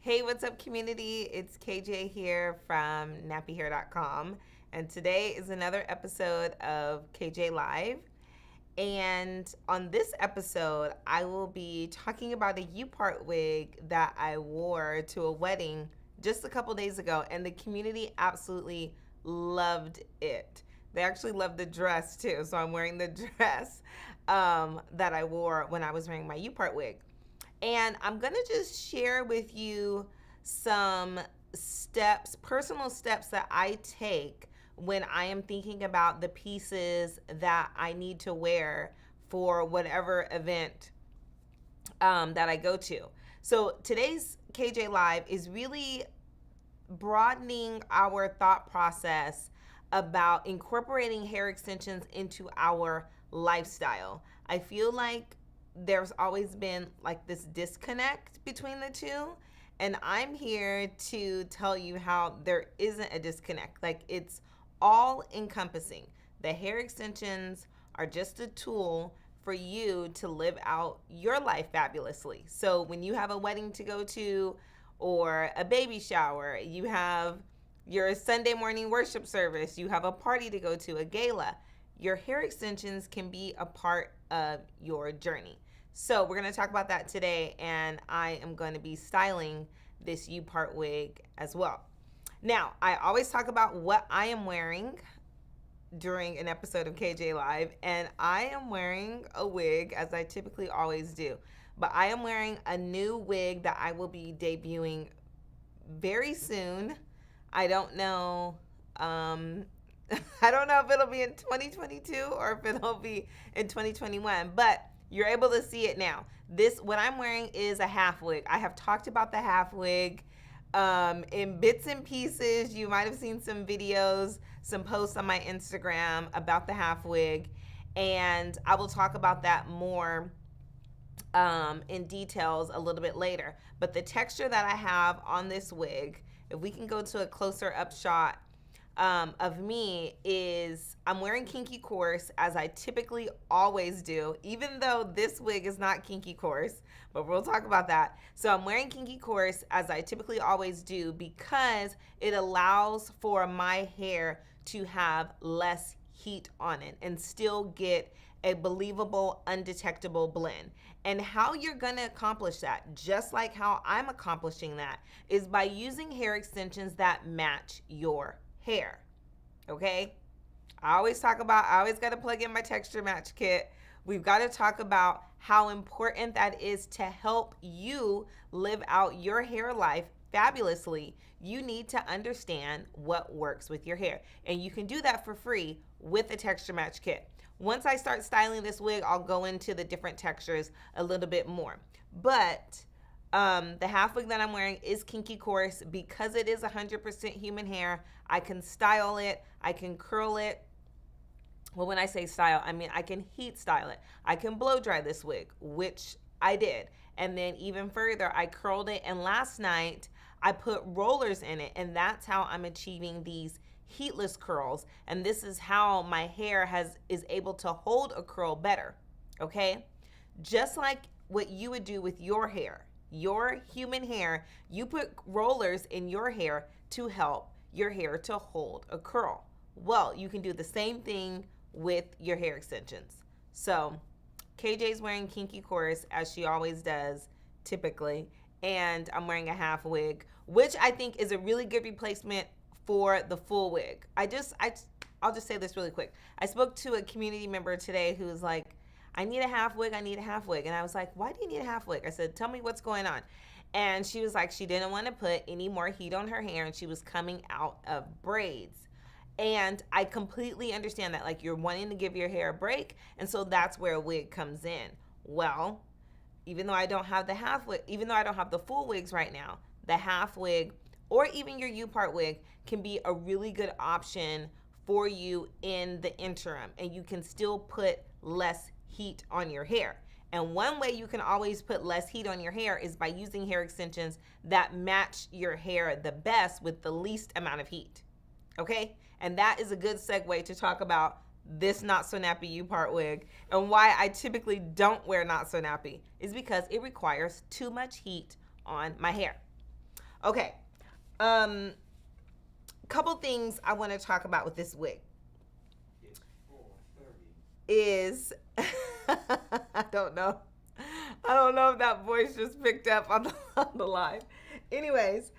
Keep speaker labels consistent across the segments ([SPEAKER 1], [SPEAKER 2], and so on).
[SPEAKER 1] Hey, what's up, community? It's KJ here from nappyhair.com, and today is another episode of KJ Live. And on this episode, I will be talking about a U-part wig that I wore to a wedding just a couple days ago, and the community absolutely loved it. They actually loved the dress too, so I'm wearing the dress that I wore when I was wearing my U-part wig. And I'm going to just share with you some steps, personal steps that I take when I am thinking about the pieces that I need to wear for whatever event that I go to. So today's KJ Live is really broadening our thought process about incorporating hair extensions into our lifestyle. I feel like there's always been like this disconnect between the two, and I'm here to tell you how there isn't a disconnect. Like, it's all encompassing. The hair extensions are just a tool for you to live out your life fabulously. So when you have a wedding to go to, or a baby shower, you have your Sunday morning worship service, you have a party to go to, a gala, your hair extensions can be a part of your journey. So we're going to talk about that today, and I am going to be styling this U-part wig as well. Now, I always talk about what I am wearing during an episode of KJ Live, and I am wearing a wig as I typically always do. But I am wearing a new wig that I will be debuting very soon. I don't know. I don't know if it'll be in 2022 or if it'll be in 2021, but you're able to see it now. What I'm wearing is a half wig. I have talked about the half wig in bits and pieces. You might have seen some videos, some posts on my Instagram about the half wig, and I will talk about that more in details a little bit later. But the texture that I have on this wig, if we can go to a closer up shot of me, is I'm wearing kinky coarse as I typically always do, even though this wig is not kinky coarse, but we'll talk about that. So I'm wearing kinky coarse as I typically always do because it allows for my hair to have less heat on it and still get a believable, undetectable blend. And how you're gonna accomplish that, just like how I'm accomplishing that, is by using hair extensions that match your hair. Okay? I always gotta plug in my texture match kit. We've got to talk about how important that is to help you live out your hair life fabulously. You need to understand what works with your hair, and you can do that for free with the texture match kit. Once I start styling this wig, I'll go into the different textures a little bit more. But the half wig that I'm wearing is kinky coarse because it is 100% human hair. I can style it, I can curl it. Well, when I say style, I mean I can heat style it. I can blow dry this wig, which I did. And then even further, I curled it, and last night I put rollers in it, and that's how I'm achieving these heatless curls. And this is how my hair is able to hold a curl better. Okay? Just like what you would do with your hair. Your human hair, you put rollers in your hair to help your hair to hold a curl. Well, you can do the same thing with your hair extensions. So KJ's wearing kinky coarse as she always does typically, and I'm wearing a half wig, which I think is a really good replacement for the full wig. I'll just say this really quick. I spoke to a community member today who was like, I need a half wig. And I was like, why do you need a half wig? I said, tell me what's going on. And she was like, she didn't want to put any more heat on her hair, and she was coming out of braids. And I completely understand that. Like, you're wanting to give your hair a break, and so that's where a wig comes in. Well, even though I don't have the half wig, even though I don't have the full wigs right now, the half wig or even your U-part wig can be a really good option for you in the interim, and you can still put less heat on your hair. And one way you can always put less heat on your hair is by using hair extensions that match your hair the best with the least amount of heat. Okay? And that is a good segue to talk about this not so nappy U-part wig, and why I typically don't wear not so nappy is because it requires too much heat on my hair. Okay. Couple things I want to talk about with this wig is I don't know. I don't know if that voice just picked up on the live. Anyways,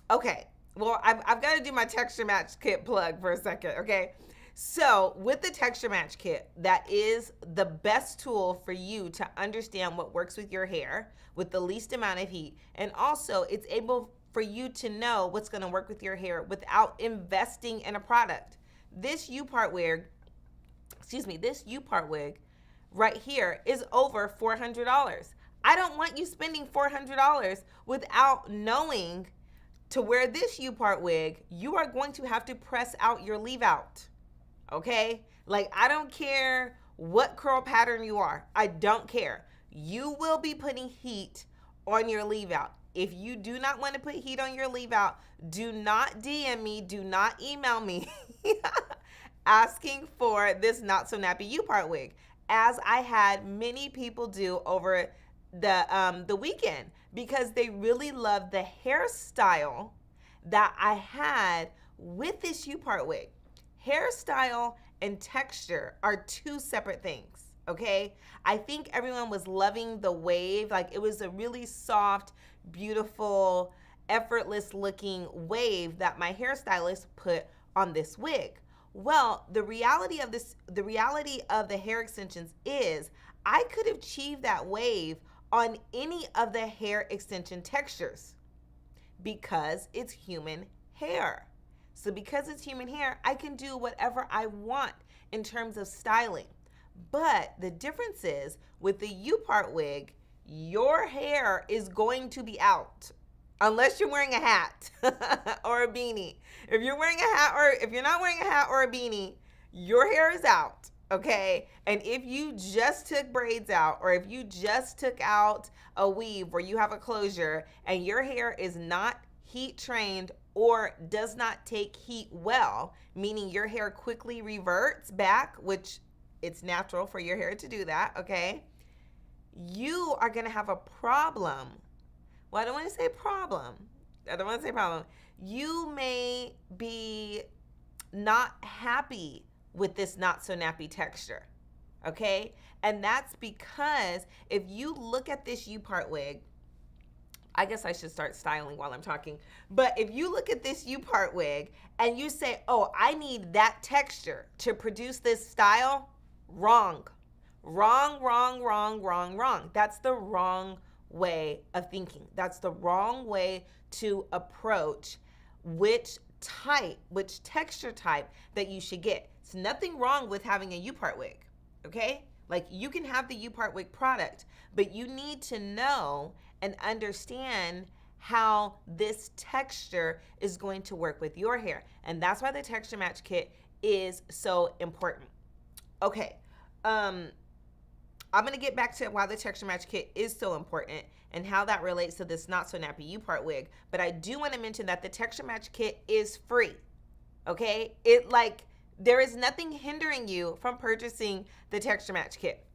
[SPEAKER 1] okay. Well, I've got to do my texture match kit plug for a second, okay? So, with the texture match kit, that is the best tool for you to understand what works with your hair with the least amount of heat. And also, it's able for you to know what's going to work with your hair without investing in a product. This U-part wig, this U-part wig right here is over $400. I don't want you spending $400 without knowing to wear this U-part wig, you are going to have to press out your leave out. Okay? Like, I don't care what curl pattern you are. I don't care. You will be putting heat on your leave out. If you do not want to put heat on your leave out, do not DM me, do not email me asking for this not so nappy U-part wig, as I had many people do over the weekend, because they really loved the hairstyle that I had with this U-part wig. Hairstyle and texture are two separate things, okay? I think everyone was loving the wave. Like, it was a really soft, beautiful, effortless looking wave that my hairstylist put on this wig. Well, the reality of the hair extensions is I could achieve that wave on any of the hair extension textures because it's human hair. So because it's human hair, I can do whatever I want in terms of styling. But the difference is with the U-part wig, your hair is going to be out unless you're wearing a hat or a beanie. If you're wearing a hat, or if you're not wearing a hat or a beanie, your hair is out, okay? And if you just took braids out, or if you just took out a weave where you have a closure and your hair is not heat trained or does not take heat well, meaning your hair quickly reverts back, which it's natural for your hair to do that, okay? You are gonna have a problem. Well, I don't want to say problem. You may be not happy with this not so nappy texture, okay? And that's because if you look at this U-part wig, I guess I should start styling while I'm talking. But if you look at this U-part wig and you say, oh, I need that texture to produce this style, wrong. Wrong. That's the wrong way of thinking. That's the wrong way to approach which texture type that you should get. It's nothing wrong with having a U-part wig, okay? Like, you can have the U-part wig product, but you need to know and understand how this texture is going to work with your hair. And that's why the texture match kit is so important. Okay, I'm gonna get back to why the texture match kit is so important and how that relates to this not so nappy U-part wig. But I do want to mention that the texture match kit is free. Okay, there is nothing hindering you from purchasing the texture match kit.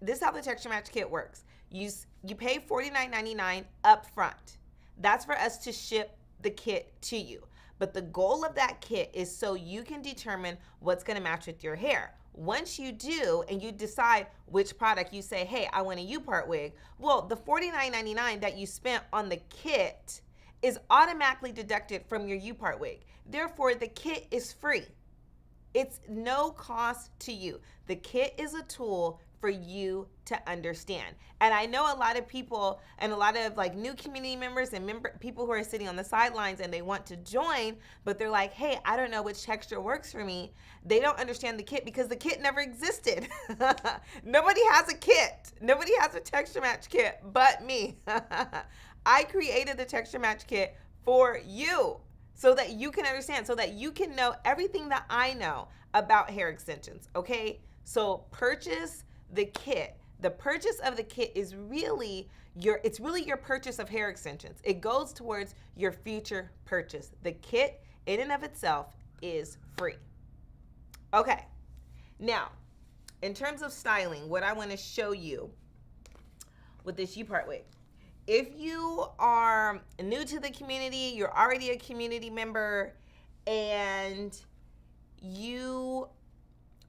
[SPEAKER 1] This is how the texture match kit works. You pay $49.99 up front. That's for us to ship the kit to you. But the goal of that kit is so you can determine what's going to match with your hair. Once you do and you decide which product, you say, hey, I want a U-part wig. Well, the $49.99 that you spent on the kit is automatically deducted from your U-part wig. Therefore, the kit is free. It's no cost to you. The kit is a tool for you to understand. And I know a lot of people and a lot of new community members and people who are sitting on the sidelines and they want to join, but they're like, hey, I don't know which texture works for me. They don't understand the kit because the kit never existed. Nobody has a kit. Nobody has a texture match kit but me. I created the texture match kit for you so that you can understand, so that you can know everything that I know about hair extensions, okay? So purchase the kit. The purchase of the kit is really your purchase of hair extensions. It goes towards your future purchase. The kit in and of itself is free. Okay, now in terms of styling, what I want to show you with this U-part wig if you are new to the community, you're already a community member, and you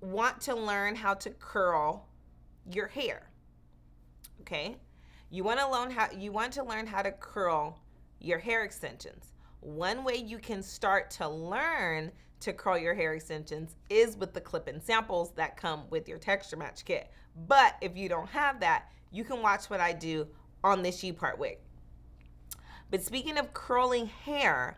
[SPEAKER 1] want to learn how to curl your hair, okay? You want to learn how to curl your hair extensions. One way you can start to learn to curl your hair extensions is with the clip-in samples that come with your texture match kit. But if you don't have that, you can watch what I do on this U-part wig. But speaking of curling hair,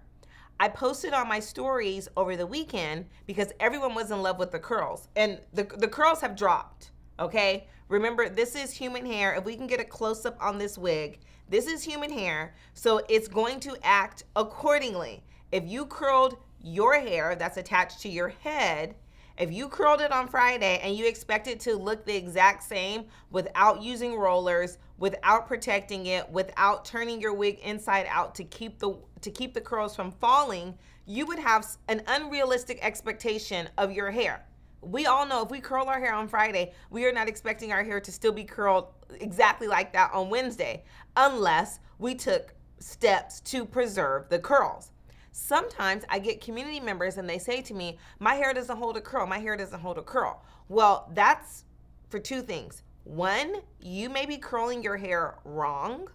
[SPEAKER 1] I posted on my stories over the weekend because everyone was in love with the curls. And the curls have dropped, okay? Remember, this is human hair. If we can get a close-up on this wig, this is human hair, so it's going to act accordingly. If you curled your hair that's attached to your head, if you curled it on Friday and you expect it to look the exact same without using rollers, without protecting it, without turning your wig inside out to keep the curls from falling, you would have an unrealistic expectation of your hair. We all know if we curl our hair on Friday, we are not expecting our hair to still be curled exactly like that on Wednesday, unless we took steps to preserve the curls. Sometimes I get community members and they say to me, my hair doesn't hold a curl, my hair doesn't hold a curl. Well, that's for two things. One, you may be curling your hair wrong.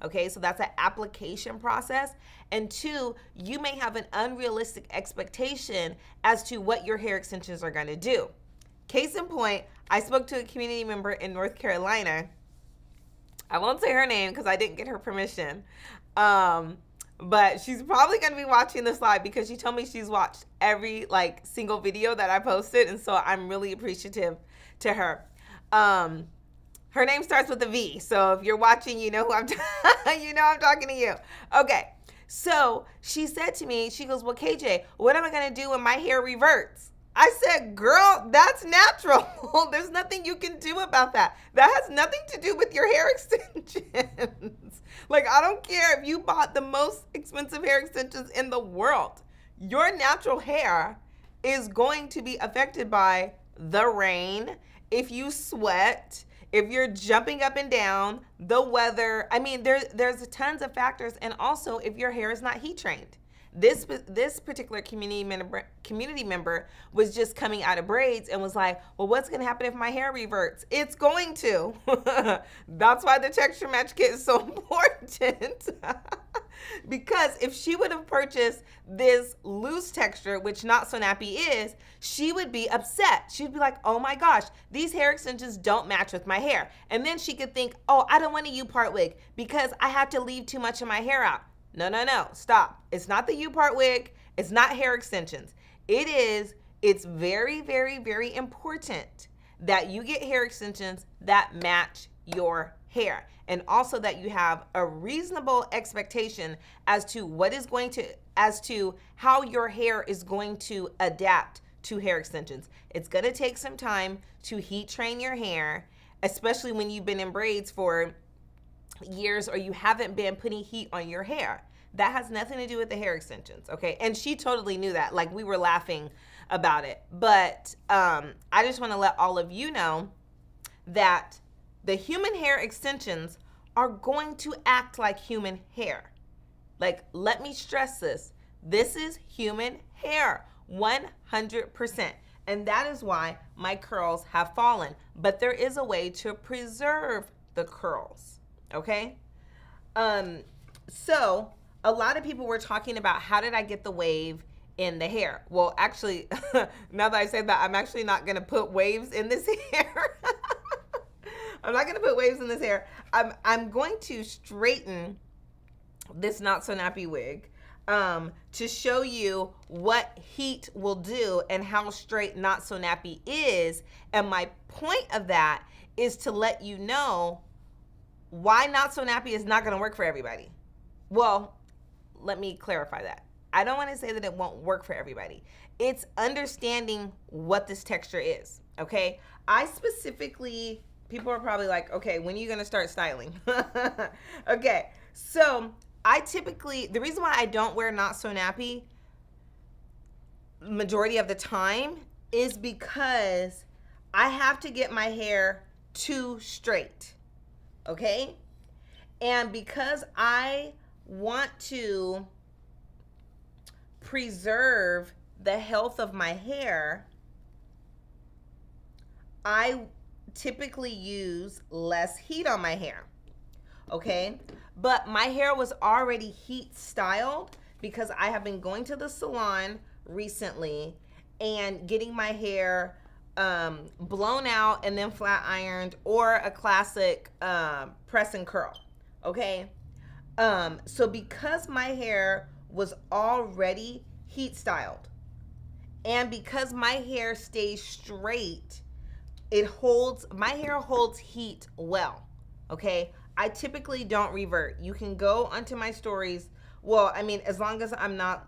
[SPEAKER 1] Okay, so that's an application process. And two, you may have an unrealistic expectation as to what your hair extensions are going to do. Case in point, I spoke to a community member in North Carolina. I won't say her name because I didn't get her permission. But she's probably going to be watching this live because she told me she's watched every single video that I posted. And so I'm really appreciative to her. Her name starts with a V, so if you're watching, you know who I'm I'm talking to you. Okay, so she said to me, she goes, well, KJ, what am I going to do when my hair reverts? I said, girl, that's natural. There's nothing you can do about that. That has nothing to do with your hair extensions. I don't care if you bought the most expensive hair extensions in the world. Your natural hair is going to be affected by the rain, if you sweat, if you're jumping up and down, the weather. I mean, there's tons of factors. And also, if your hair is not heat trained. This particular community member was just coming out of braids and was like, well, what's going to happen if my hair reverts? It's going to. That's why the texture match kit is so important. Because if she would have purchased this loose texture, which Not So Nappy is, she would be upset. She'd be like, oh my gosh, these hair extensions don't match with my hair. And then she could think, oh, I don't want a U-part wig because I have to leave too much of my hair out. No, stop. It's not the U-part wig. It's not hair extensions. It's very, very, very important that you get hair extensions that match your hair. And also that you have a reasonable expectation as to how your hair is going to adapt to hair extensions. It's going to take some time to heat train your hair, especially when you've been in braids for years or you haven't been putting heat on your hair. That has nothing to do with the hair extensions, okay? And she totally knew that. We were laughing about it. But I just want to let all of you know that the human hair extensions are going to act like human hair. Let me stress this. This is human hair, 100%. And that is why my curls have fallen. But there is a way to preserve the curls, okay? So a lot of people were talking about how did I get the wave in the hair? Well, actually, now that I said that, I'm actually not going to put waves in this hair. I'm not going to put waves in this hair. I'm going to straighten this Not So Nappy wig to show you what heat will do and how straight Not So Nappy is. And my point of that is to let you know why Not So Nappy is not going to work for everybody. Well, let me clarify that. I don't want to say that it won't work for everybody. It's understanding what this texture is, okay? People are probably like, okay, when are you going to start styling? Okay, so the reason why I don't wear Not So Nappy majority of the time is because I have to get my hair too straight, okay? And because I want to preserve the health of my hair, I typically use less heat on my hair. Okay? But my hair was already heat styled because I have been going to the salon recently and getting my hair blown out and then flat ironed, or a classic press and curl. Okay? So because my hair was already heat styled, and because my hair stays straight, my hair holds heat well. Okay? I typically don't revert. You can go onto my stories. Well, I mean, as long as I'm not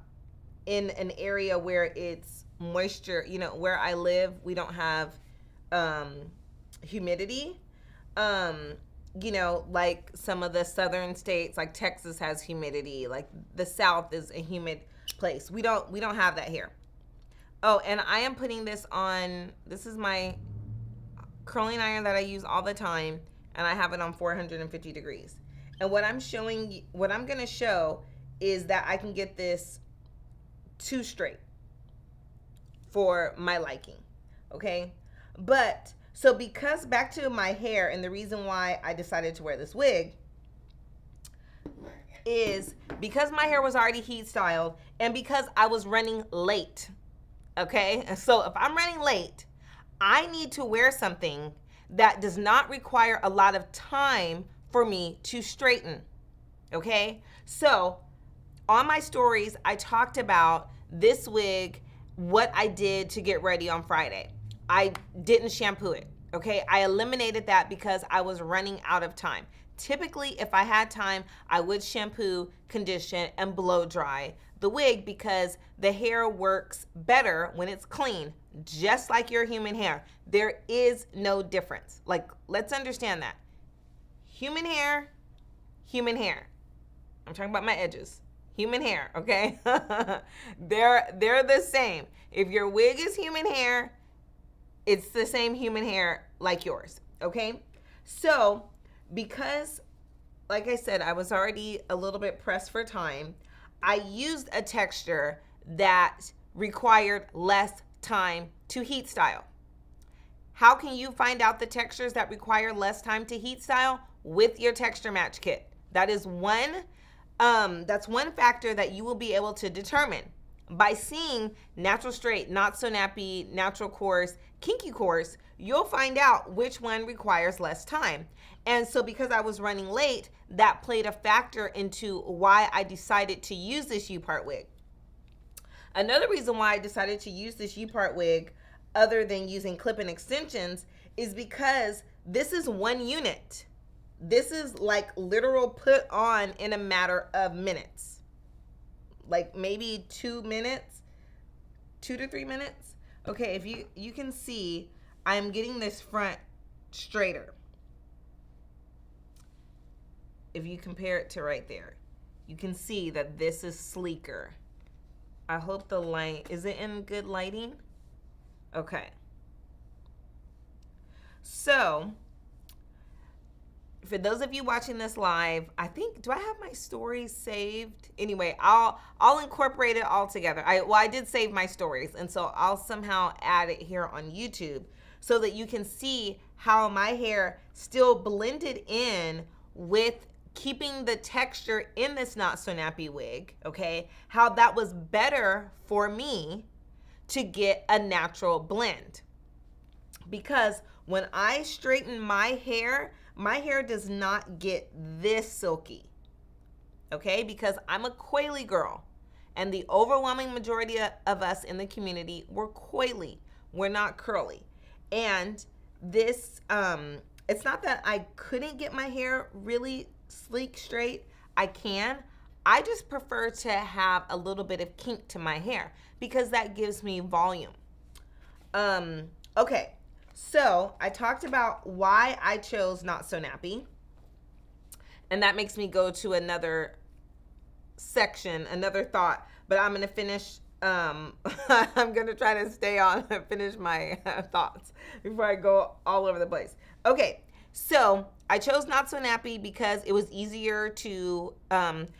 [SPEAKER 1] in an area where it's moisture, where I live, we don't have humidity. Like some of the southern states, like Texas has humidity, like the South is a humid place. We don't have that here. Oh, and I am putting this on. This is my curling iron that I use all the time, and I have it on 450 degrees. And what I'm going to show is that I can get this too straight for my liking. Okay? But so because, back to my hair, and the reason why I decided to wear this wig is because my hair was already heat styled and because I was running late. Okay? And so if I'm running late, I need to wear something that does not require a lot of time for me to straighten. Okay? So on my stories, I talked about this wig, what I did to get ready on Friday. I didn't shampoo it. Okay? I eliminated that because I was running out of time. Typically, if I had time, I would shampoo, condition, and blow dry the wig because the hair works better when it's clean, just like your human hair. There is no difference. Like, let's understand that. Human hair, human hair. I'm talking about my edges. Human hair, okay? They're the same. If your wig is human hair, it's the same human hair like yours, okay? So, because, like I said, I was already a little bit pressed for time, I used a texture that required less time to heat style. How can you find out the textures that require less time to heat style? With your texture match kit. That is that's one factor that you will be able to determine by seeing natural straight, not so nappy, natural coarse, kinky coarse. You'll find out which one requires less time. And so because I was running late, that played a factor into why I decided to use this U-part wig. Another reason why I decided to use this U-part wig, other than using clip-in extensions, is because this is one unit. This is like literal put on in a matter of minutes. Like maybe 2 minutes, 2 to 3 minutes. Okay, if you can see, I'm getting this front straighter. If you compare it to right there, you can see that this is sleeker. I hope the light, is it in good lighting? Okay. So, for those of you watching this live, I think, do I have my stories saved? Anyway, I'll incorporate it all together. I did save my stories, and so I'll somehow add it here on YouTube so that you can see how my hair still blended in with keeping the texture in this not so nappy wig, okay? How that was better for me to get a natural blend. Because when I straighten my hair does not get this silky, okay? Because I'm a coily girl, and the overwhelming majority of us in the community, we're coily. We're not curly. And this, it's not that I couldn't get my hair really sleek straight. I can. I just prefer to have a little bit of kink to my hair because that gives me volume. Okay. So I talked about why I chose not so nappy, and that makes me go to another section, another thought, but I'm going to finish, I'm going to try to stay on and finish my thoughts before I go all over the place. Okay, So I chose Not So Nappy because it was easier to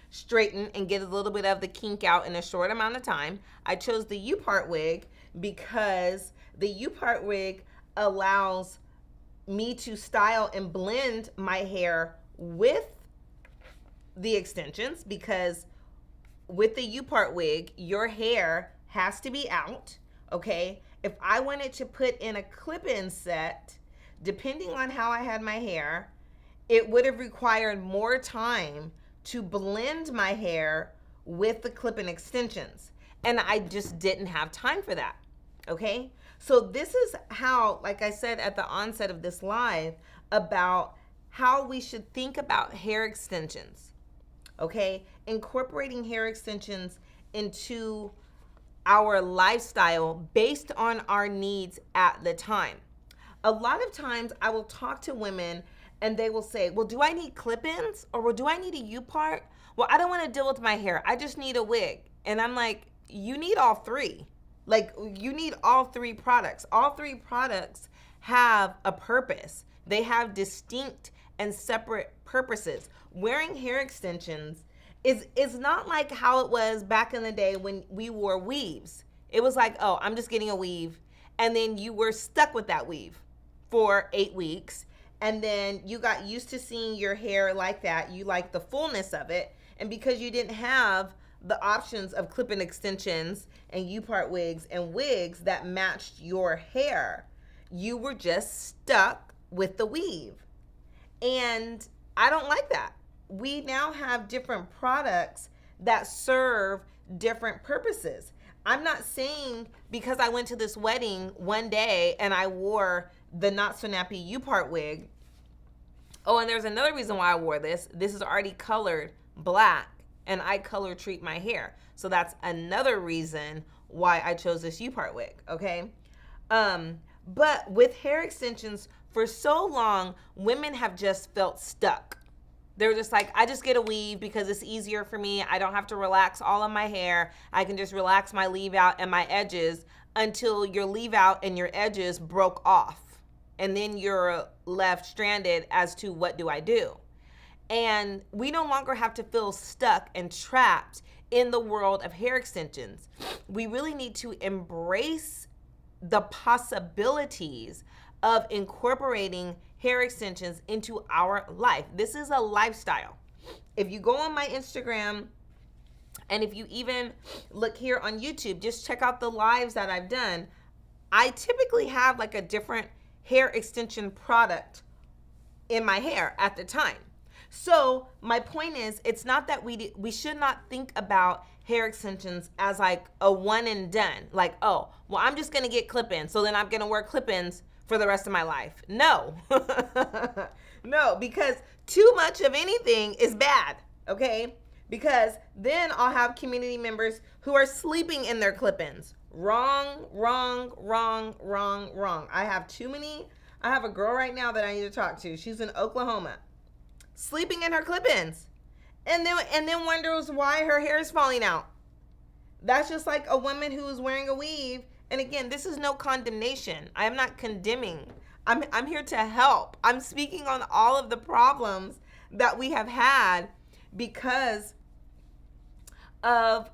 [SPEAKER 1] straighten and get a little bit of the kink out in a short amount of time. I chose the U-part wig because the U-part wig allows me to style and blend my hair with the extensions, because with the U-part wig, your hair has to be out, okay? If I wanted to put in a clip-in set, depending on how I had my hair, it would have required more time to blend my hair with the clip-in extensions. And I just didn't have time for that, okay? So this is how, like I said at the onset of this live, about how we should think about hair extensions, okay? Incorporating hair extensions into our lifestyle based on our needs at the time. A lot of times I will talk to women and they will say, well, do I need clip-ins or do I need a U-part? Well, I don't want to deal with my hair. I just need a wig. And I'm like, you need all three. Like, you need all three products. All three products have a purpose. They have distinct and separate purposes. Wearing hair extensions is not like how it was back in the day when we wore weaves. It was like, oh, I'm just getting a weave. And then you were stuck with that weave for 8 weeks. And then you got used to seeing your hair like that. You liked the fullness of it. And because you didn't have the options of clip-in extensions and U-part wigs and wigs that matched your hair, you were just stuck with the weave. And I don't like that. We now have different products that serve different purposes. I'm not saying because I went to this wedding one day and I wore the Not So Nappy U-part wig. Oh, and there's another reason why I wore this. This is already colored black and I color treat my hair. So that's another reason why I chose this U-part wig, okay? But with hair extensions, for so long, women have just felt stuck. They're just like, I just get a weave because it's easier for me. I don't have to relax all of my hair. I can just relax my leave out and my edges until your leave out and your edges broke off. And then you're left stranded as to what do I do? And we no longer have to feel stuck and trapped in the world of hair extensions. We really need to embrace the possibilities of incorporating hair extensions into our life. This is a lifestyle. If you go on my Instagram, and if you even look here on YouTube, just check out the lives that I've done. I typically have like a different hair extension product in my hair at the time. So my point is, it's not that we should not think about hair extensions as like a one and done. Like, oh, well, I'm just gonna get clip-ins, so then I'm gonna wear clip-ins for the rest of my life. No, no, because too much of anything is bad, okay? Because then I'll have community members who are sleeping in their clip-ins. Wrong, wrong, wrong, wrong, wrong. I have a girl right now that I need to talk to. She's in Oklahoma, sleeping in her clip-ins, and then wonders why her hair is falling out. That's just like a woman who is wearing a weave. And again, this is no condemnation. I am not condemning. I'm here to help. I'm speaking on all of the problems that we have had because of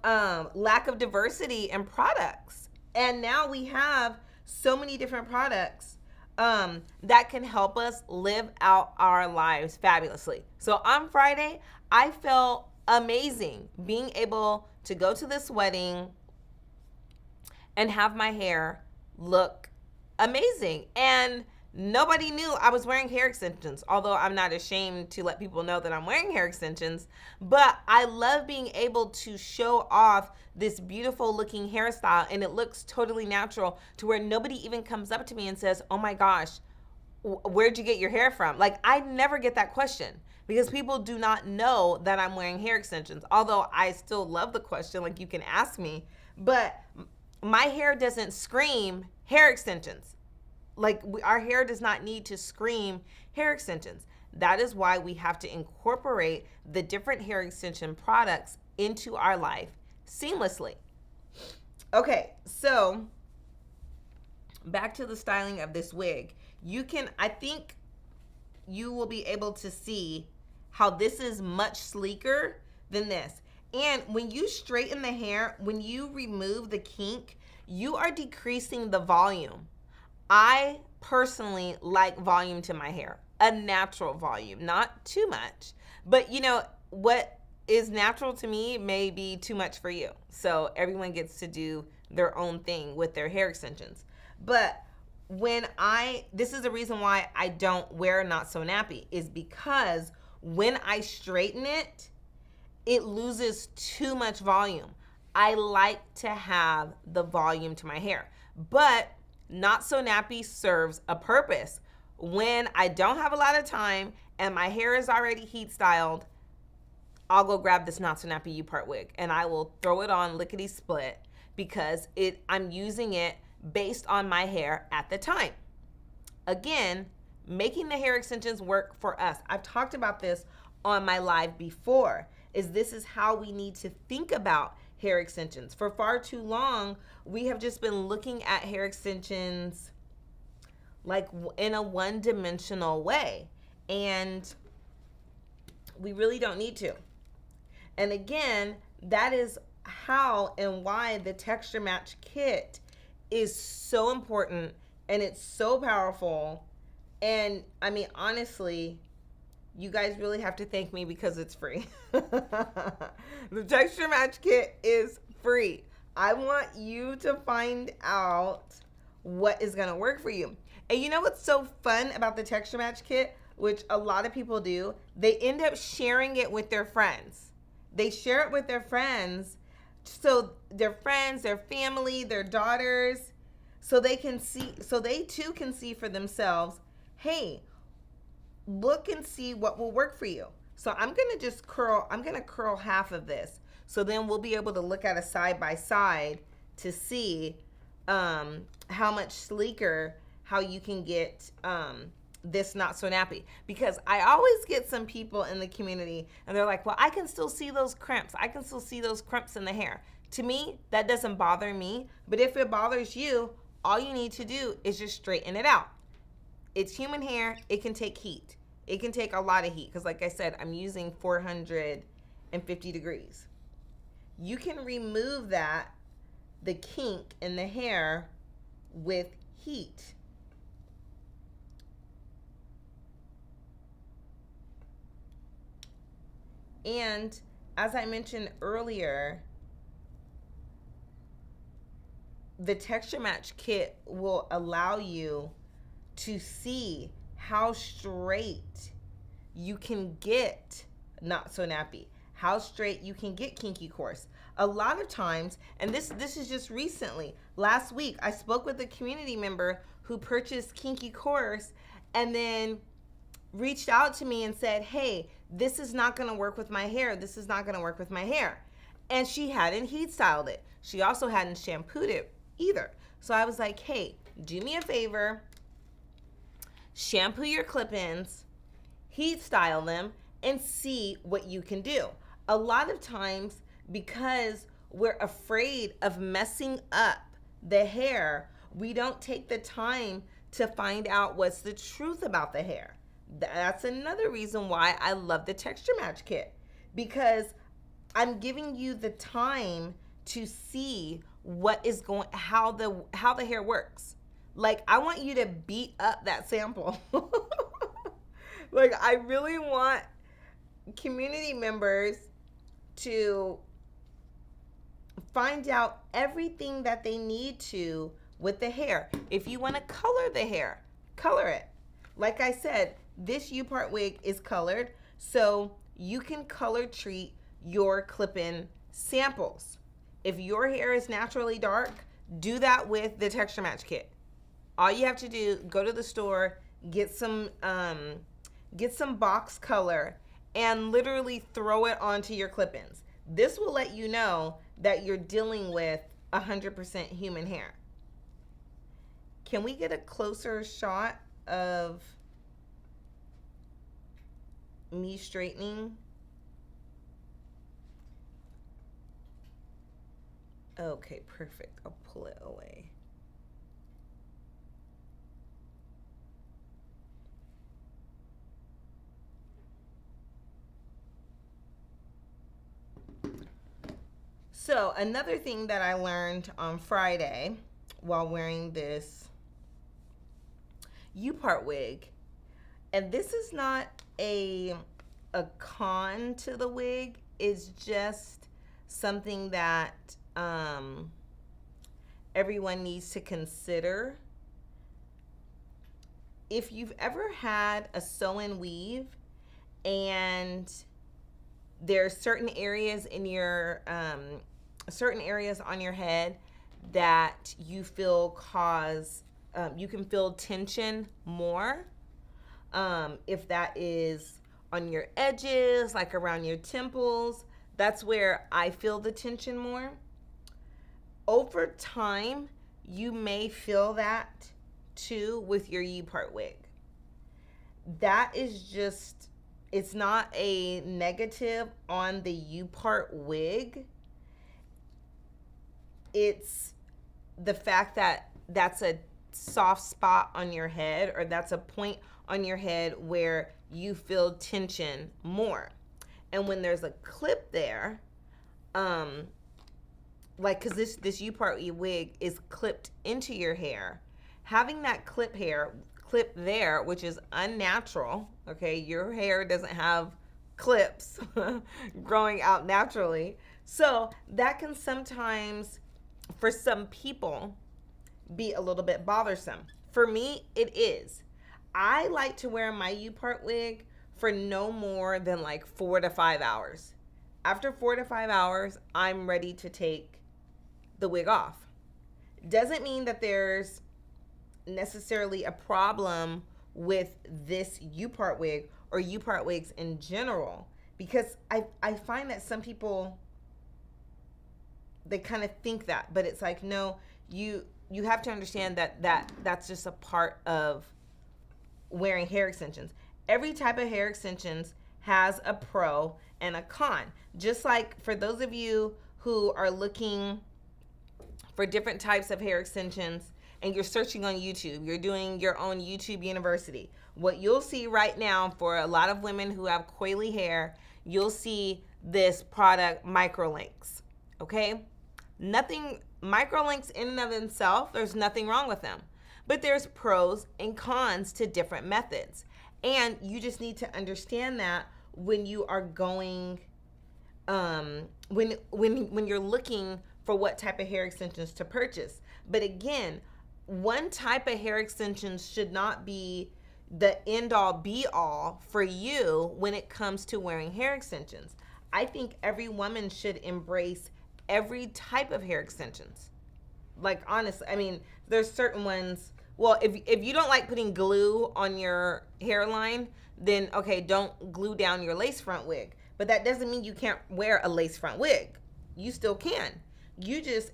[SPEAKER 1] lack of diversity in products. And now we have so many different products that can help us live out our lives fabulously. So on Friday, I felt amazing being able to go to this wedding and have my hair look amazing. And nobody knew I was wearing hair extensions, although I'm not ashamed to let people know that I'm wearing hair extensions. But I love being able to show off this beautiful looking hairstyle, and it looks totally natural to where nobody even comes up to me and says, oh my gosh, where'd you get your hair from? Like, I never get that question because people do not know that I'm wearing hair extensions. Although I still love the question, like you can ask me, but my hair doesn't scream hair extensions. Like our hair does not need to scream hair extensions. That is why we have to incorporate the different hair extension products into our life seamlessly. Okay, so back to the styling of this wig. You can, I think you will be able to see how this is much sleeker than this. And when you straighten the hair, when you remove the kink, you are decreasing the volume. I personally like volume to my hair, a natural volume, not too much. But you know, what is natural to me may be too much for you. So everyone gets to do their own thing with their hair extensions. But this is the reason why I don't wear Not So Nappy, is because when I straighten it, it loses too much volume. I like to have the volume to my hair, but Not So Nappy serves a purpose. When I don't have a lot of time and my hair is already heat styled, I'll go grab this Not So Nappy U-part wig and I will throw it on lickety split because I'm using it based on my hair at the time. Again, making the hair extensions work for us. I've talked about this on my live before, this is how we need to think about hair extensions. For far too long, we have just been looking at hair extensions like in a one-dimensional way, and we really don't need to. And again, that is how and why the texture match kit is so important, and it's so powerful. And I mean, honestly, you guys really have to thank me because it's free. The texture match kit is free. I want you to find out what is gonna work for you. And you know what's so fun about the texture match kit, which a lot of people do? They end up sharing it with their friends. They share it with their friends, so their friends, their family, their daughters, so they too can see for themselves, hey, look and see what will work for you. So I'm gonna curl half of this. So then we'll be able to look at a side by side to see how much sleeker, how you can get this Not So Nappy. Because I always get some people in the community and they're like, well, I can still see those crimps. I can still see those crimps in the hair. To me, that doesn't bother me. But if it bothers you, all you need to do is just straighten it out. It's human hair. It can take heat. It can take a lot of heat because, like I said, I'm using 450 degrees. You can remove the kink in the hair with heat. And as I mentioned earlier, the texture match kit will allow you to see how straight you can get Not So Nappy, how straight you can get kinky coarse. A lot of times, and this is just recently, last week, I spoke with a community member who purchased kinky coarse and then reached out to me and said, hey, this is not gonna work with my hair. This is not gonna work with my hair. And she hadn't heat styled it. She also hadn't shampooed it either. So I was like, hey, do me a favor, shampoo your clip-ins, heat style them, and see what you can do. A lot of times, because we're afraid of messing up the hair, we don't take the time to find out what's the truth about the hair. That's another reason why I love the texture match kit, because I'm giving you the time to see how the hair works. Like, I want you to beat up that sample. Like, I really want community members to find out everything that they need to with the hair. If you want to color the hair, color it. Like I said, this U-part wig is colored, so you can color treat your clip-in samples. If your hair is naturally dark, do that with the texture match kit. All you have to do, go to the store, get some box color, and literally throw it onto your clip-ins. This will let you know that you're dealing with 100% human hair. Can we get a closer shot of me straightening? Okay, perfect. I'll pull it away. So another thing that I learned on Friday while wearing this U-part wig, and this is not a con to the wig, it's just something that everyone needs to consider. If you've ever had a sew-in weave and there's certain areas in your certain areas on your head that you feel you can feel tension more, if that is on your edges, like around your temples, that's where I feel the tension more. Over time, you may feel that too with your U-part wig. That is just, it's not a negative on the U-part wig. It's the fact that that's a soft spot on your head, or that's a point on your head where you feel tension more. And when there's a clip there, like, because this U-part wig is clipped into your hair, having that clip there, which is unnatural. Okay, your hair doesn't have clips growing out naturally, so that can sometimes, for some people, be a little bit bothersome. For me, it is. I like to wear my U-part wig for no more than like 4 to 5 hours. After 4 to 5 hours, I'm ready to take the wig off. Doesn't mean that there's necessarily a problem with this U-part wig or U-part wigs in general, because I find that some people, they kind of think that, but it's like, no, you have to understand that's just a part of wearing hair extensions. Every type of hair extensions has a pro and a con. Just like for those of you who are looking for different types of hair extensions and you're searching on YouTube, you're doing your own YouTube university, what you'll see right now for a lot of women who have coily hair, you'll see this product, microlinks. Okay? Nothing, microlinks in and of themselves, there's nothing wrong with them. But there's pros and cons to different methods. And you just need to understand that when you are going, when you're looking for what type of hair extensions to purchase. But again, one type of hair extensions should not be the end all be all for you when it comes to wearing hair extensions. I think every woman should embrace every type of hair extensions. Like, honestly, I mean, there's certain ones. Well, if you don't like putting glue on your hairline, then okay, don't glue down your lace front wig. But that doesn't mean you can't wear a lace front wig. You still can.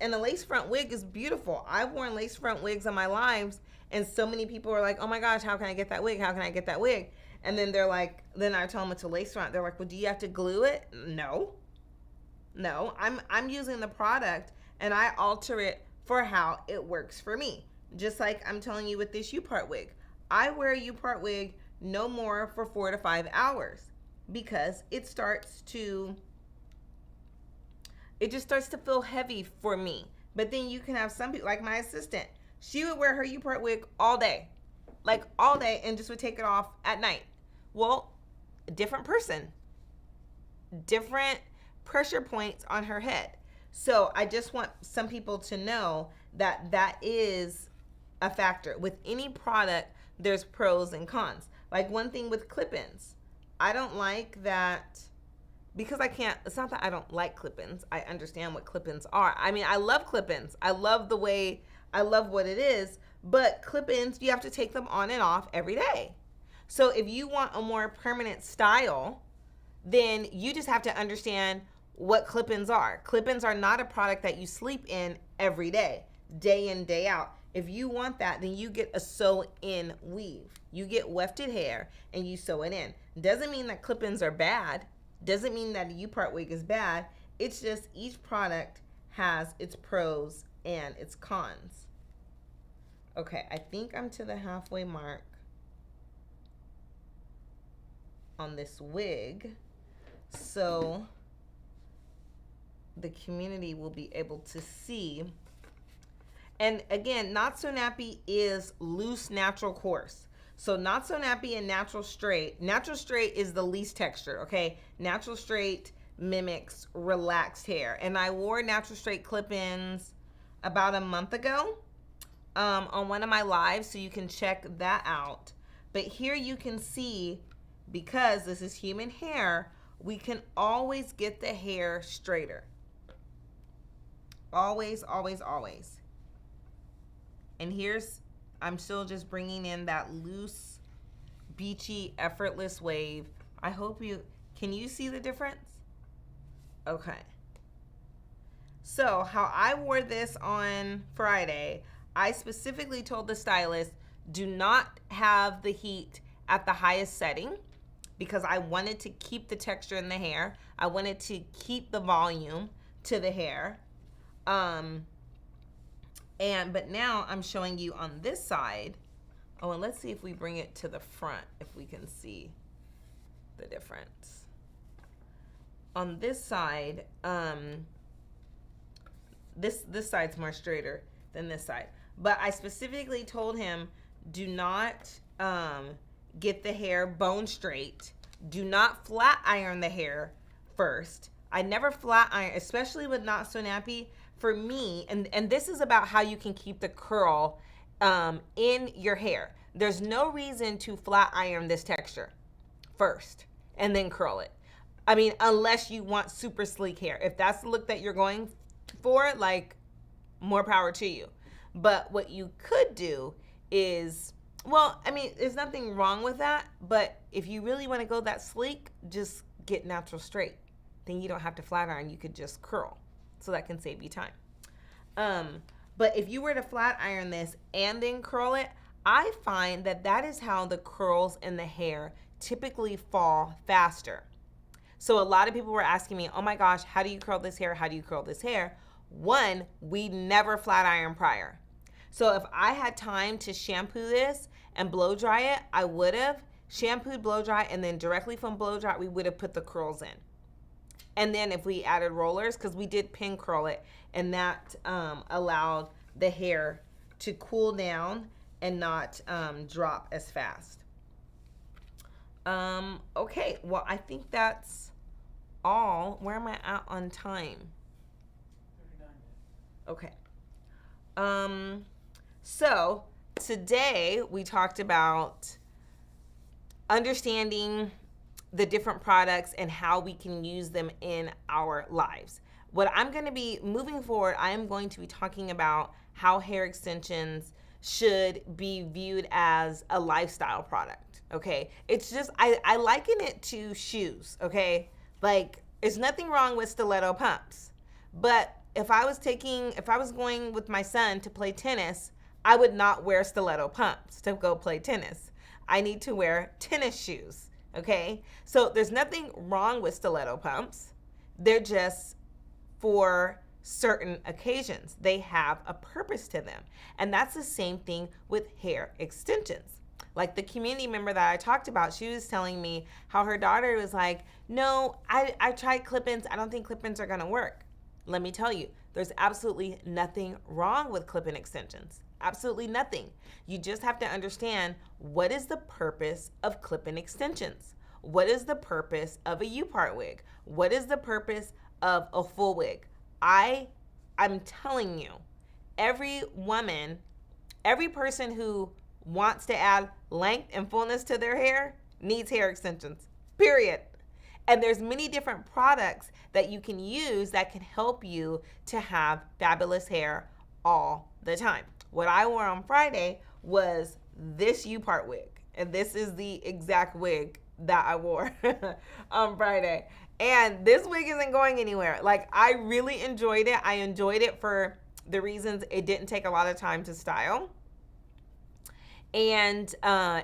[SPEAKER 1] And the lace front wig is beautiful. I've worn lace front wigs on my lives, and so many people are like, oh my gosh, how can I get that wig? How can I get that wig? And then they're like, then I tell them it's a lace front. They're like, well, do you have to glue it? No, I'm using the product and I alter it for how it works for me. Just like I'm telling you with this U-part wig. I wear a U-part wig no more for 4 to 5 hours because it just starts to feel heavy for me. But then you can have some people, like my assistant, she would wear her U-part wig all day, and just would take it off at night. Well, different person, different pressure points on her head. So I just want some people to know that that is a factor. With any product, there's pros and cons. Like one thing with clip-ins, I don't like that because it's not that I don't like clip-ins. I understand what clip-ins are. I mean, I love clip-ins. I love what it is, but clip-ins, you have to take them on and off every day. So if you want a more permanent style, then you just have to understand what clip-ins are. Clip-ins are not a product that you sleep in every day in, day out. If you want that, then you get a sew-in weave. You get wefted hair and you sew it in. Doesn't mean that clip-ins are bad. Doesn't mean that a U-part wig is bad. It's just each product has its pros and its cons. Okay, I think I'm to the halfway mark on this wig. So the community will be able to see. And again, Not So Nappy is loose natural coarse. So Not So Nappy and natural straight. Natural straight is the least texture, okay? Natural straight mimics relaxed hair. And I wore natural straight clip-ins about a month ago on one of my lives, so you can check that out. But here you can see, because this is human hair, we can always get the hair straighter. Always, always, always. And here's, I'm still just bringing in that loose, beachy, effortless wave. I hope you, can you see the difference? Okay. So how I wore this on Friday, I specifically told the stylist, do not have the heat at the highest setting, because I wanted to keep the texture in the hair. I wanted to keep the volume to the hair. But now I'm showing you on this side. Oh, and let's see if we bring it to the front, if we can see the difference. On this side, this side's more straighter than this side. But I specifically told him, do not get the hair bone straight. Do not flat iron the hair first. I never flat iron, especially with Not So Nappy. For me, and this is about how you can keep the curl in your hair. There's no reason to flat iron this texture first and then curl it. I mean, unless you want super sleek hair. If that's the look that you're going for, like, more power to you. But what you could do is, well, I mean, there's nothing wrong with that, but if you really want to go that sleek, just get natural straight. Then you don't have to flat iron, you could just curl. So that can save you time. But if you were to flat iron this and then curl it, I find that that is how the curls in the hair typically fall faster. So a lot of people were asking me, oh my gosh, how do you curl this hair? How do you curl this hair? One, we never flat iron prior. So if I had time to shampoo this and blow dry it, I would have shampooed, blow dry, and then directly from blow dry, we would have put the curls in. And then if we added rollers, because we did pin curl it, and that allowed the hair to cool down and not drop as fast. Okay, well, I think that's all. Where am I at on time? 39 minutes. Okay. So today we talked about understanding the different products and how we can use them in our lives. What I'm going to be moving forward, I am going to be talking about how hair extensions should be viewed as a lifestyle product. Okay, it's just I liken it to shoes. Okay, like there's nothing wrong with stiletto pumps, but if I was going with my son to play tennis, I would not wear stiletto pumps to go play tennis. I need to wear tennis shoes. Okay, so there's nothing wrong with stiletto pumps. They're just for certain occasions. They have a purpose to them. And that's the same thing with hair extensions. Like the community member that I talked about, she was telling me how her daughter was like, no, I tried clip-ins. I don't think clip-ins are going to work. Let me tell you, there's absolutely nothing wrong with clip-in extensions. Absolutely nothing. You just have to understand, what is the purpose of clip-in extensions? What is the purpose of a U-part wig? What is the purpose of a full wig? I'm telling you, every woman, every person who wants to add length and fullness to their hair needs hair extensions, period. And there's many different products that you can use that can help you to have fabulous hair all the time. What I wore on Friday was this U-part wig. And this is the exact wig that I wore on Friday. And this wig isn't going anywhere. Like, I really enjoyed it. I enjoyed it for the reasons it didn't take a lot of time to style. And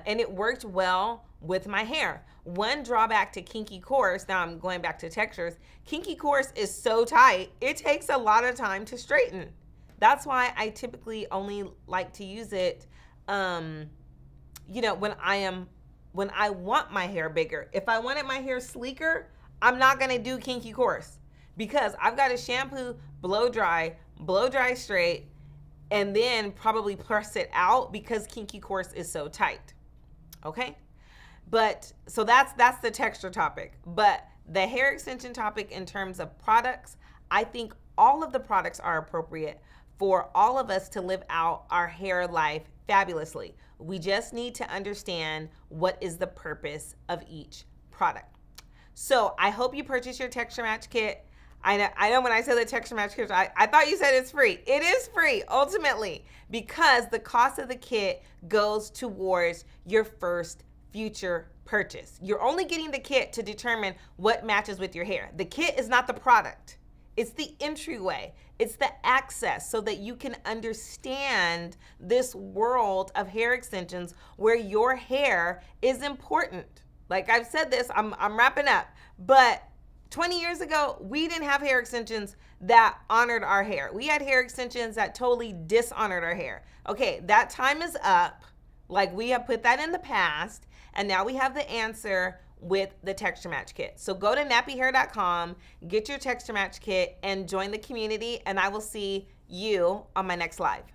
[SPEAKER 1] it worked well with my hair. One drawback to kinky coarse, now I'm going back to textures, kinky coarse is so tight, it takes a lot of time to straighten. That's why I typically only like to use it, when I want my hair bigger. If I wanted my hair sleeker, I'm not gonna do kinky coarse, because I've got to shampoo, blow dry straight, and then probably press it out because kinky course is so tight. Okay? But so that's the texture topic. But the hair extension topic in terms of products, I think all of the products are appropriate for all of us to live out our hair life fabulously. We just need to understand what is the purpose of each product. So I hope you purchase your texture match kit. I know when I said the texture match kit, I thought you said it's free. It is free, ultimately, because the cost of the kit goes towards your first future purchase. You're only getting the kit to determine what matches with your hair. The kit is not the product. It's the entryway. It's the access so that you can understand this world of hair extensions where your hair is important. Like I've said this, I'm wrapping up, but 20 years ago, we didn't have hair extensions that honored our hair. We had hair extensions that totally dishonored our hair. Okay, that time is up. Like we have put that in the past, and now we have the answer with the texture match kit. So go to knappyhair.com, get your texture match kit, and join the community, and I will see you on my next live.